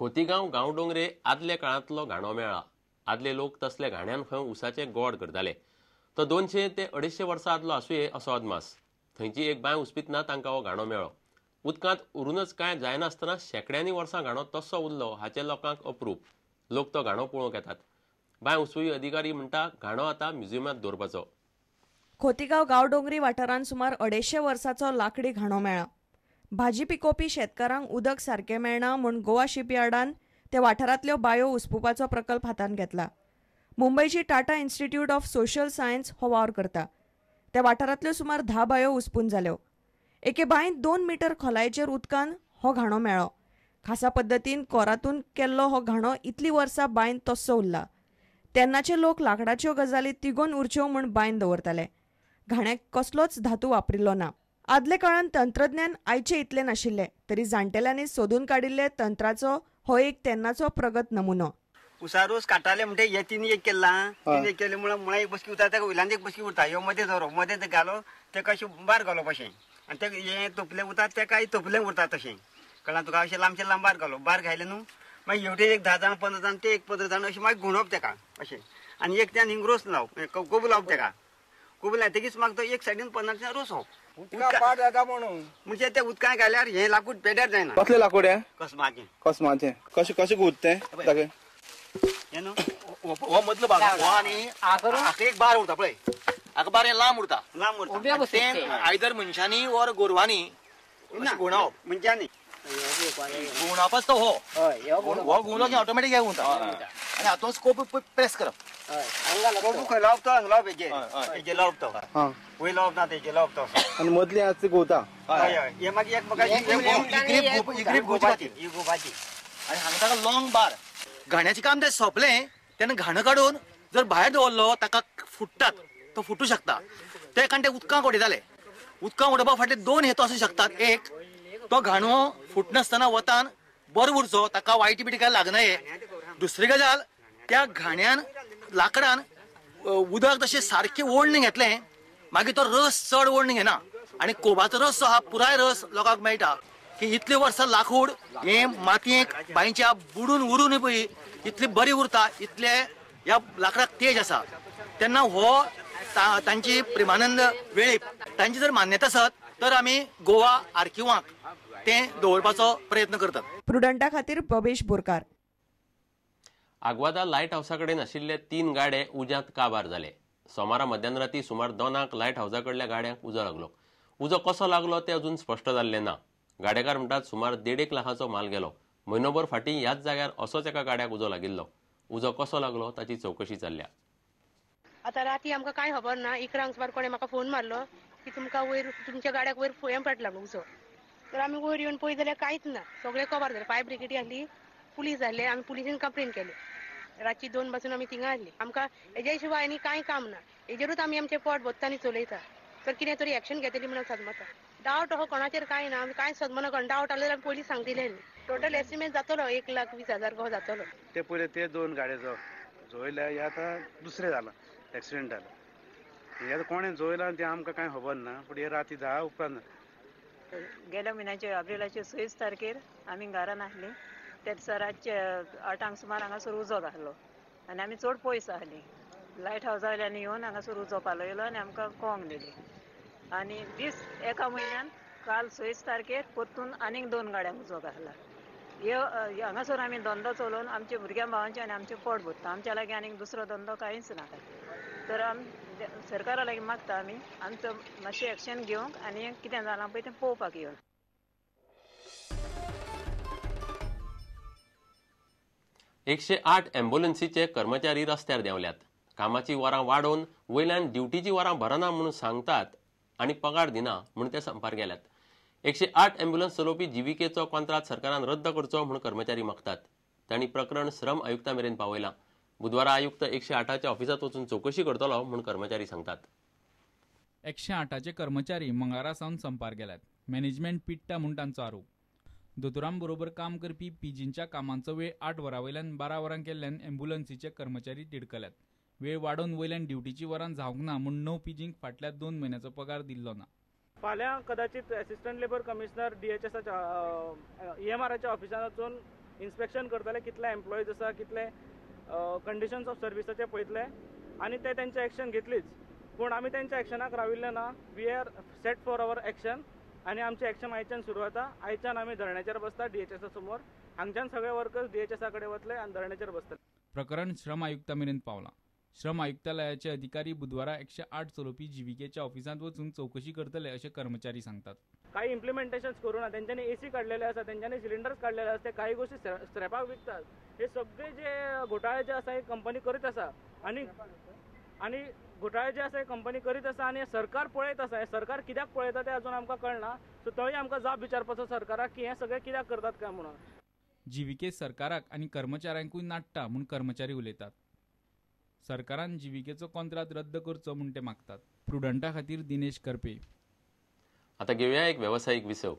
खोतीगांव गांवडोंगरे आदले काळांतलो घाणो मेळा. आदले लोक तसले घाण्यान खंय उसाचे गोड करताले. तो 200 ते 250 वर्सां आदलो आसूये असो अदमास. थंयची एक बांय हुस्पितना तांकां हो घाणो मेळ्ळो. उदकांत उरूनच कांय जायनासतना शेकड्यांनी वर्सां घाणो तस्सो उरलो हाचे लोकांक अप्रूप. लोक तो घाणो पळोवंक येतात. बांय हुस्वी अधिकारी म्हणटा घाणो आतां म्युझियमांत दवरपाचो. खोतीगांव गांवडोंगरी वाठारांत सुमार 250 वर्सांचो लाकडी घाणो मेळ्ळा. भाजी पिकोवपी शेतकारांक उदक सारकें मेळना म्हूण गोवा शिपयार्डान ते वाठारांतल्यो बांयो उसपुपाचो प्रकल्प हातांत घेतला. मुंबयची Tata institute of social science हो वावर करता. त्या वाठारांतल्यो सुमार 10 बांयो उसपून जाल्यो. एके बांयत 2 मीटर खोलायेचेर उदकान हो घाणो मेळ्ळो. खासा पद्दतीन कोरातून केल्लो हो घाणो इतली वर्सां बांयत तस्सो उरला. तेन्नाचे लोक लाकडाच्यो गजाली तिगोवन उरच्यो म्हूण बांयत दवरताले. घाण्याक कसलोच धातू वापरिल्लो ना. आदले काळांत तंत्रज्ञान आयचे इतले नाशिल्ले, तरी जाणटेल्यांनी सोदून काडिल्ले तंत्राचो हो एक तेन्नाचो प्रगत नमुनो. उसारोस काटाले म्हणते येतीन एक केला तीन एक केल्यामुळे मुळा एक बसकी उरता त्या वयल्यान एक बसकी उरता ह्यो मध्ये धरो मध्ये ते घालो ते कशें बार घालो अशें आनी ते हे तोपले उरता ते काय तोपले उरता तशें कळ्ळां तुका. अशें लांबचे लांब बार घालो बार घायले न्हू मागीर हेवटे एक 10 जाण 15 जाण ते एक 15 जाण अशें मागीर गुणप तेका अशें आनी एक त्यान हिंग रोस लाव कोबू लावप तेका. कोबू लायतकीच मागीर तो एक सायडीन 50 जाण रोसप उदका पाड जाता म्हणून म्हणजे ते उदकां घाल्यार हे लाकूड पेड्यार जायना. कसले लाकूड हे? कसमाचें. कसमाचें कशें कशें गुंतते तागे हे न्हू हो मदलो भाग हो आनी हाका एक बार उरता पळय. हाका बार हे लांब उरता लांब उरता ते आयदर मनशांनी ओर गोरवांनी गुणावप मनशांनी गुणावपाच तो हो गुणलो की ऑटोमॅटीक हे उरता आनी हातून स्कोप प्रेस करप. कोबू खंय लावप तो हांगा लावप हेजे लावप तो वय लावप ना तेजे लावप तो आनी मदली आस घुंवता. हय हय हे मागीर एक ग्रीप गोपाची ही गोबाची आनी हांगा ताका लॉंग बार. घाण्याचें काम ते सोंपलें तेन्ना घाणो काडून जर भायर दवरलो ताका फुट्टात तो फुटू शकता. ते कारण ते उदकांत उडयताले. उदकांत उडोवपा फाटले 2 हेतू आसूं शकतात. एक तो घाणो फुटनासतना वतान बरो उरचो ताका वायटी बिटी काय लागनाये. दुसरी गजाल त्या घाण्यान लाकडान उदक तशें सारकें ओळणी घेतलें मागीर तो रस चड ओळणी घेना आनी कोबाचो रस जो आहा पुराय रस लोकांक मेळटा की इतली वर्सां लाकूड हे मातयेक बांयच्या बुडून उरून पळय इतली बरी उरता इतले ह्या लाकडाक तेज आसा. तेन्ना हो तांची प्रेमानंद वेळीप तांची जर मान्यता आसत तर आमी गोवा आर्किवांक ते दवरपाचो प्रयत्न करतात. प्रुडंटा खातीर बबेश बोरकार. आग्वादा लायट हावसा कडेन आशिल्ले 3 गाडे उज्यांत काबार जाले. सोमारा मध्यानराती सुमार 2 लायट हावसा कडल्या गाड्यांक उजो लागलो. उजो कसो लागलो ते अजून स्पश्ट जाल्ले ना. गाडेकार म्हणटात सुमार 1.5 लाखाचो माल गेलो. म्हयनोभर फाटीं ह्याच जाग्यार असोच एका गाड्याक उजो लागिल्लो. उजो कसो लागलो ताची चवकशी चल्ल्या. आतां राती आमकां कांय खबर ना. 11 सुमार कोणें म्हाका फोन मारलो की तुमकां वयर तुमच्या गाड्याक वयर फोयम पडला उजो. तर आमी वयर येवन पळय जाल्यार कांयच ना. सगळें कवर जालें. फायर ब्रिगेडी आहली पुलीस आहले आमी पुलिसीन कंप्लेन केली. रातची 2 पासून आमी थिंगा आहली. आमकां हेज्या शिवाय आनी कांय काम ना. हेजेरूच आमी आमचें पोट भत्तानी चलयता. तर कितें तरी एक्शन घेतली म्हणून सदमता. डावट हो कोणाचेर कांय ना. आमी कांय सदमना कोण डावट आसल्यार आमी पयलीं सांगतले न्ही. टोटल एस्टिमेट जातलो 1,20,000 कसो जातलो. ते पयले ते 2 गाड्यो जोयल्या हे आतां दुसरें जालां एक्सिडेंट जालो. हे आतां कोणें जोयलां तें आमकां कांय खबर ना. पूण हे राती 10 उपरांत गेल्या म्हयन्याचे एप्रिलाचे 26 तारखेर आमी घरान आसली. ते रातचे 8 सुमार हांगासर उजो घालो आनी आमी चड पयस आहली. लायट हावसा वयल्यान येवन हांगासर उजो पालयलो आनी आमकां कळोंक दिली. आनी दीस एका म्हयन्यान काल 26 तारखेर परतून आनीक 2 गाड्यांक उजो घाला. हांगासर आमी धंदो चलोवन आमच्या भुरग्यां भावांचे आनी आमचें पोट भरता. आमच्या लागीं आनीक दुसरो धंदो कांयच नाका. तर आमी सरकारा लागीं मागता आमी आमचो मातशें एक्शन घेवंक आनी कितें जालां पळय तें पळोवपाक येवन. 108 अँब्युलन्सीचे कर्मचारी रस्त्यार देंवल्यात. कामाची वरां वाडोवन वयल्यान ड्युटीची वरां भरना म्हणून सांगतात आनी पगार दिना म्हूण ते संपार गेल्यात. 108 अँब्युलन्स चलोवपी जिविकेचो कॉन्ट्राक्ट सरकारान रद्द करचो म्हूण कर्मचारी मागतात. तांणी प्रकरण श्रम आयुक्ता मेरेन पावयलां. बुधवारा आयुक्त 108च्या ऑफिसांत वचून चवकशी करतलो म्हूण कर्मचारी सांगतात. 108चे कर्मचारी मंगळारा सावन संपार गेल्यात. मॅनेजमेंट पिट्टा म्हूण तांचो आरोप. दोतोरां बरोबर काम करपी पीजींच्या कामांचो वेळ 8 वरां वयल्यान 12 वरां केल्ल्यान अँब्युलन्सीचे कर्मचारी तिडकल्यात. वेळ वाडोवन वयल्यान ड्युटीची वरां जावंक ना म्हूण 9 पीजींक फाटल्या 2 म्हयन्याचो पगार दिल्लो ना. फाल्यां कदाचित असिस्टंट लेबर कमिशनर DHSच्या EMRच्या ऑफिसान वचून इन्स्पेक्शन करतले कितले एम्प्लॉईज आसा कितले कंडिशन्स ऑफ सर्विसाचे पळयतले आनी ते तेंचे एक्शन घेतलीच. पूण आमी तेंच्या एक्शनाक राविल्ले ना. We are set for our action आनी आमचे एक्शन आयच्यान सुरू जाता. आयच्यान आमी धरण्याचेर बसता DHS समोर. हांगच्यान सगळे वर्कर्स DHS कडेन वतले आनी धरण्याचेर बसतले. प्रकरण श्रम आयुक्ता मेरेन पावला. श्रम आयुक्तालयाचे अधिकारी बुधवारा 108 चलोवपी जीव्हीकेच्या ऑफिसांत वचून चौकशी करतले असे कर्मचारी सांगतात. काही इम्प्लिमेंटेशन्स करू ना. तेंच्यांनी AC काढलेले आसा, तेंच्यांनी सिलिंडर्स काढलेले आसा, ते काही गोष्टी स्क्रॅपाक विकतात. हे सगळे जे घोटाळे जे आसा हे कंपनी करीत आसा आनी घोटाळे जे आसा हे कंपनी करीत आसा आनी सरकार पळयत आसा. हे सरकार कित्याक पळयता ते अजून आमकां कळना. सो थंय आमकां जाप विचारपाचो सरकाराक की हे सगळे कित्याक करतात काय म्हणून. जीव्हीके सरकाराक आनी कर्मचाऱ्यांकूय नाडटा म्हूण कर्मचारी उलयतात. सरकारान जीव्हीकेचो कॉन्ट्रॅक्ट रद्द करचो म्हूण ते मागतात. प्रुडंटा खातीर दिनेश करपे. आता घेऊया एक व्यावसायिक विसव.